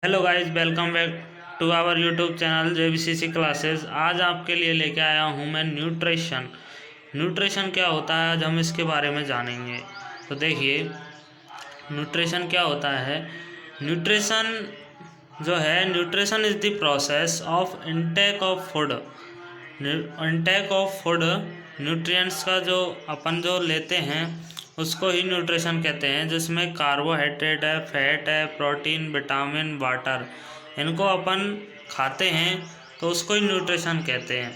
Hello guys, welcome back to our YouTube channel JBCC classes. आज आपके लिए लेके आया हूँ मैं न्यूट्रिशन। न्यूट्रिशन क्या होता है, आज हम इसके बारे में जानेंगे। तो देखिए, न्यूट्रिशन क्या होता है। न्यूट्रिशन जो है, nutrition is the process of intake of food. Intake of food, nutrients का जो अपन जो लेते हैं उसको ही न्यूट्रिशन कहते हैं, जिसमें कार्बोहाइड्रेट है, फैट है, प्रोटीन, विटामिन, वाटर, इनको अपन खाते हैं तो उसको ही न्यूट्रिशन कहते हैं।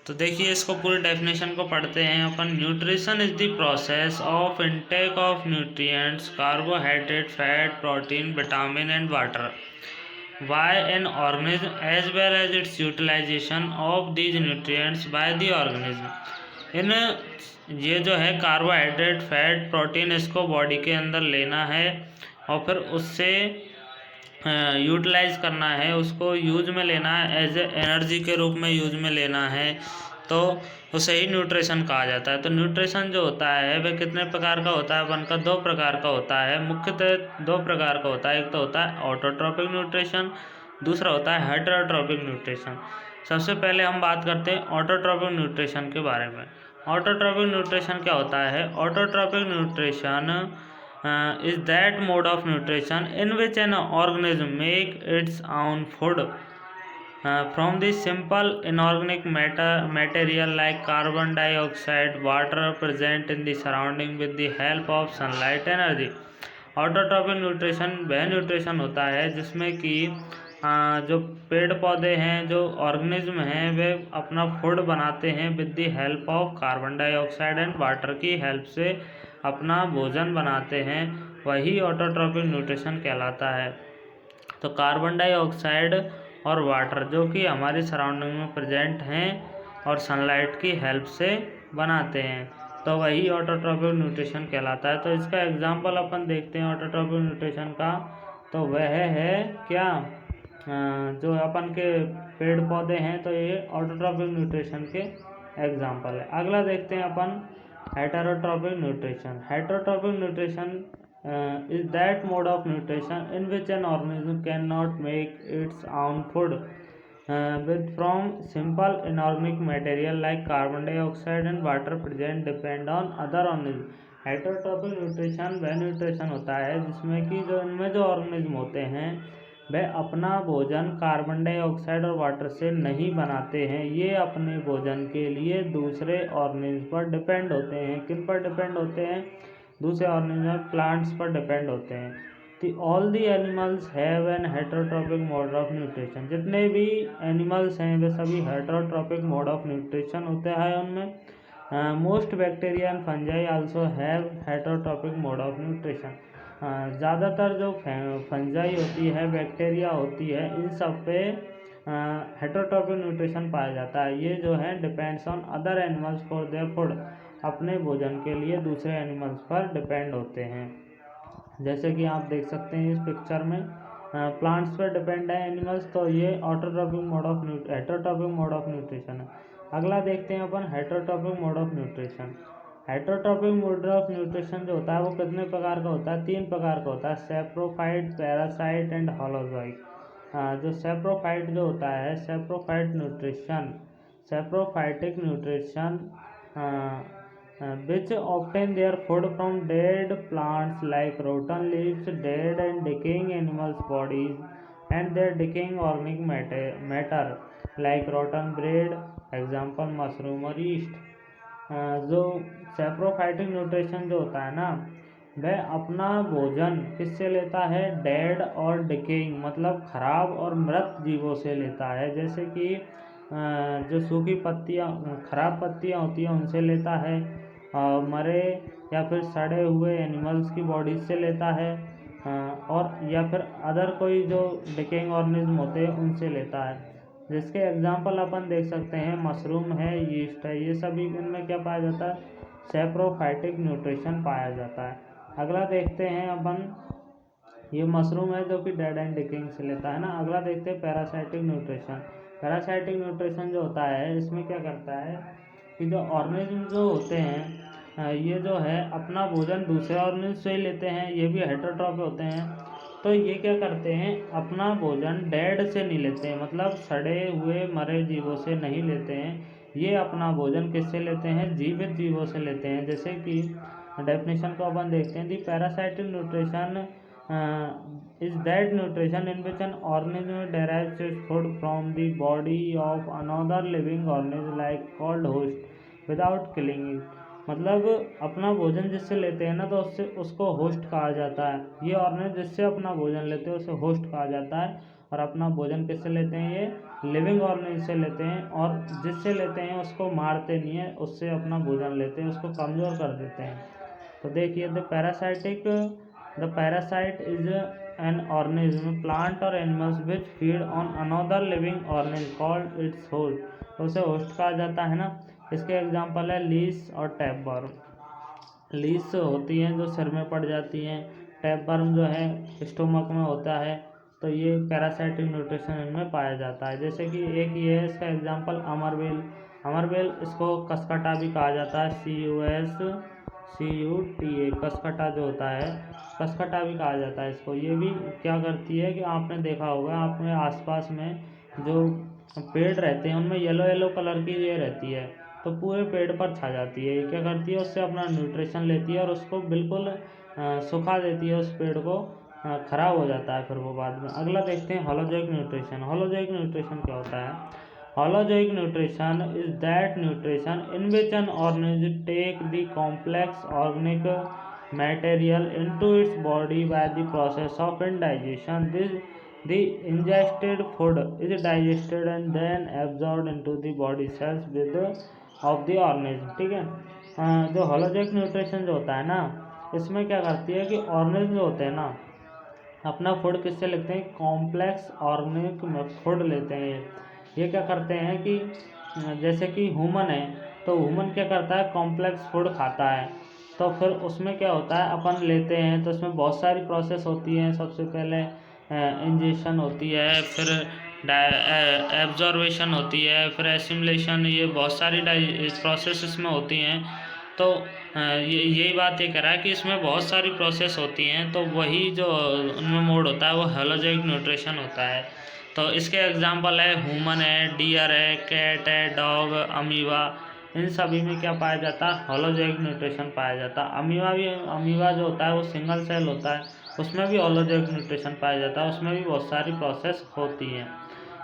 तो देखिए, इसको पूरी डेफिनेशन को पढ़ते हैं अपन। Nutrition is the process of intake of nutrients, carbohydrate, fat, protein, vitamin and water by an organism as well as its utilization of these nutrients by the organism। इन ये जो है कार्बोहाइड्रेट, फैट, प्रोटीन, इसको body के अंदर लेना है और फिर उससे यूटिलाइज करना है, उसको यूज में लेना है, एज ए एनर्जी के रूप में यूज में लेना है, तो उसे ही न्यूट्रिशन कहा जाता है। तो न्यूट्रिशन जो होता है वह कितने प्रकार का होता है? अपन का दो प्रकार का होता है, मुख्यतः दो प्रकार का होता है। एक तो होता है ऑटोट्रॉपिक न्यूट्रिशन, दूसरा होता है हेटेरोट्रॉपिक न्यूट्रिशन। सबसे पहले हम बात करते हैं ऑटोट्रॉपिक न्यूट्रिशन के बारे में। ऑटोट्रॉपिक न्यूट्रिशन क्या होता है? Autotrophic nutrition is that mode of nutrition in which an organism make its own food from the simple inorganic material like carbon dioxide, water present in the surrounding with the help of sunlight energy। Autotrophic nutrition वह nutrition होता है जिसमें कि जो पेड़ पौधे हैं, जो ऑर्गेनिज्म हैं, वे अपना फूड बनाते हैं with the help of carbon dioxide and water की हेल्प से अपना भोजन बनाते हैं, वही ऑटोट्रॉपिक न्यूट्रिशन कहलाता है। तो कार्बन डाइऑक्साइड और वाटर जो कि हमारी सराउंडिंग में प्रेजेंट हैं और सनलाइट की हेल्प से बनाते हैं, तो वही ऑटोट्रॉपिक न्यूट्रिशन कहलाता है। तो इसका एग्जांपल अपन देखते हैं ऑटोट्रॉपिक न्यूट्रिशन का, तो वह है क्या, जो अपन के पेड़ पौधे हैं, तो ये ऑटोट्रॉपिक न्यूट्रिशन के एग्जांपल है। अगला देखते हैं अपन heterotrophic nutrition. Heterotrophic nutrition is that mode of nutrition in which an organism cannot make its own food with from simple inorganic material like carbon dioxide and water present depend on other organism। Heterotrophic nutrition वह nutrition होता है जिसमें कि जो इनमें जो organism होते हैं वह अपना भोजन कार्बन डाइऑक्साइड और वाटर से नहीं बनाते हैं, ये अपने भोजन के लिए दूसरे ऑर्गेनिज्म पर डिपेंड होते हैं। किन पर डिपेंड होते हैं? दूसरे ऑर्गेनिज्म, प्लांट्स पर डिपेंड होते हैं। All the animals have an heterotrophic mode of nutrition. जितने भी एनिमल्स हैं वे सभी हेटेरोट्रॉपिक मोड ऑफ न्यूट्रिशन होते हैं उनमें। Most bacteria and fungi also have heterotrophic mode of nutrition. ज़्यादातर जो फंजाई होती है, बैक्टीरिया होती है, इन सब पे हेटेरोट्रॉपिक न्यूट्रिशन पाया जाता है। ये जो है depends on other animals for their food, अपने भोजन के लिए दूसरे एनिमल्स पर डिपेंड होते हैं। जैसे कि आप देख सकते हैं इस पिक्चर में, प्लांट्स पर डिपेंड है एनिमल्स, तो ये autotrophic mode of heterotrophic mode of nutrition है। अगला देखते हैं अपन heterotrophic mode of nutrition. Heterotrophic mode of nutrition जो होता है वो कितने प्रकार का होता है? 3 प्रकार का होता है, सेप्रोफाइट, पैरासाइट एंड होलोजोइक। जो सेप्रोफाइट जो होता है, saprophyte nutrition, saprophytic nutrition which obtain their food from dead plants like rotten leaves, dead and decaying animals' bodies, and their decaying organic matter like rotten bread, example mushroom और yeast। जो saprophytic nutrition जो होता है ना, वह अपना भोजन किससे लेता है? डेड और डिकेइंग, मतलब खराब और मृत जीवों से लेता है। जैसे कि जो सूखी पत्तियाँ, खराब पत्तियाँ होती हैं उनसे लेता है, मरे या फिर सड़े हुए एनिमल्स की बॉडी से लेता है, और या फिर अदर कोई जो डिकेइंग ऑर्गेनिज्म होते हैं उनसे लेता है। जिसके एग्जांपल अपन देख सकते हैं, मशरूम है, यीस्ट है, ये सभी इनमें क्या पाया जाता है? सेप्रोफाइटिक न्यूट्रिशन पाया जाता है। अगला देखते हैं अपन, ये मशरूम है जो कि डेड एंड डिकेइंग से लेता है ना। अगला देखते हैं पैरासाइटिक न्यूट्रिशन। पैरासाइटिक न्यूट्रिशन जो होता है इसमें क्या करता है कि जो ऑर्गेनिज्म जो होते हैं ये जो है अपना भोजन दूसरे ऑर्गेनिज्म से ही लेते हैं, ये भी हेटेरोट्रॉपिक होते हैं। तो ये क्या करते हैं, अपना भोजन डेड से नहीं लेते हैं, मतलब सड़े हुए मरे जीवों से नहीं लेते हैं। ये अपना भोजन किससे लेते हैं, जीवित जीवों से लेते हैं। जैसे कि डेफिनेशन को अपन देखते हैं, the parasitic nutrition is that nutrition in which an organism derives its food from the body of another living organism like called host without killing it। मतलब अपना भोजन जिससे लेते हैं ना, तो उससे उसको होस्ट कहा जाता है। ये ऑर्गेनिज्म जिससे अपना भोजन लेते हैं उसे होस्ट कहा जाता है। और अपना भोजन किससे लेते हैं, ये लिविंग ऑर्गेनिज्म से लेते हैं। और जिससे लेते हैं उसको मारते नहीं है, उससे अपना भोजन लेते हैं, उसको कमज़ोर कर देते हैं। तो देखिए, the parasite is an organism plant और animals which feed on another living organism called its host. तो उसे होस्ट कहा जाता है ना। इसके एग्जांपल है लीस और टैपवर्म। लीस होती हैं जो सिर में पड़ जाती हैं, टैपवर्म जो है स्टोमक में होता है। तो ये पैरासाइटिक न्यूट्रिशन इनमें पाया जाता है। जैसे कि एक ये है, इसका एग्जांपल अमरबेल। अमरबेल इसको कसकटा भी कहा जाता है, CUTA, कसकटा जो होता है, कसकटा भी कहा जाता है इसको। ये भी क्या करती है कि आपने देखा होगा, आपने आसपास में जो पेड़ रहते हैं उनमें येलो येलो कलर की ये रहती है, तो पूरे पेड़ पर छा जाती है। ये क्या करती है, उससे अपना न्यूट्रिशन लेती है और उसको बिल्कुल सुखा देती है, उस पेड़ को ख़राब हो जाता है फिर वो बाद में। अगला देखते हैं होलोजोइक न्यूट्रिशन। होलोजोइक न्यूट्रिशन क्या होता है? Holozoic nutrition is that nutrition in which an organism take the complex organic material into its body by the process of indigestion. The ingested food is digested and then absorbed into the body cells with of the organism। ठीक है, जो holozoic nutrition जो होता है ना, इसमें क्या करती है कि ऑर्गेनिज्म जो होते हैं ना, अपना फूड किससे लेते हैं, कॉम्प्लेक्स ऑर्गेनिक फूड लेते हैं। ये क्या करते हैं कि जैसे कि ह्यूमन है, तो ह्यूमन क्या करता है, कॉम्प्लेक्स फूड खाता है। तो फिर उसमें क्या होता है, अपन लेते हैं तो उसमें बहुत सारी प्रोसेस होती हैं। सबसे पहले इंजेक्शन होती है, फिर एब्जॉर्वेशन होती है, फिर एसिमुलेशन, ये बहुत सारी प्रोसेस इसमें होती हैं। तो यही बात ये करा कि इसमें बहुत सारी प्रोसेस होती हैं, तो वही जो उनमें मोड होता है वो होलोजोइक न्यूट्रिशन होता है। तो इसके एग्जांपल है ह्यूमन है, डियर है, कैट है, डॉग, अमीबा। इन सभी में क्या पाया जाता है, होलोजोइक न्यूट्रिशन पाया जाता है। अमीबा जो होता है वो सिंगल सेल होता है, उसमें भी होलोजोइक न्यूट्रिशन पाया जाता है। उसमें भी बहुत सारी प्रोसेस होती हैं,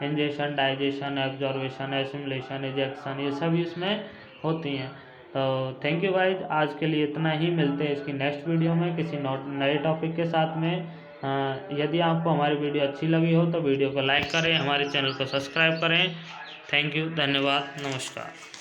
injection, digestion, absorption, assimilation, ejection, ये सभी इसमें होती हैं। तो थैंक यू गाइज, आज के लिए इतना ही। मिलते हैं इसकी नेक्स्ट वीडियो में किसी नए टॉपिक के साथ में। यदि आपको हमारी वीडियो अच्छी लगी हो तो वीडियो को लाइक करें, हमारे चैनल को सब्सक्राइब करें। थैंक यू, धन्यवाद, नमस्कार।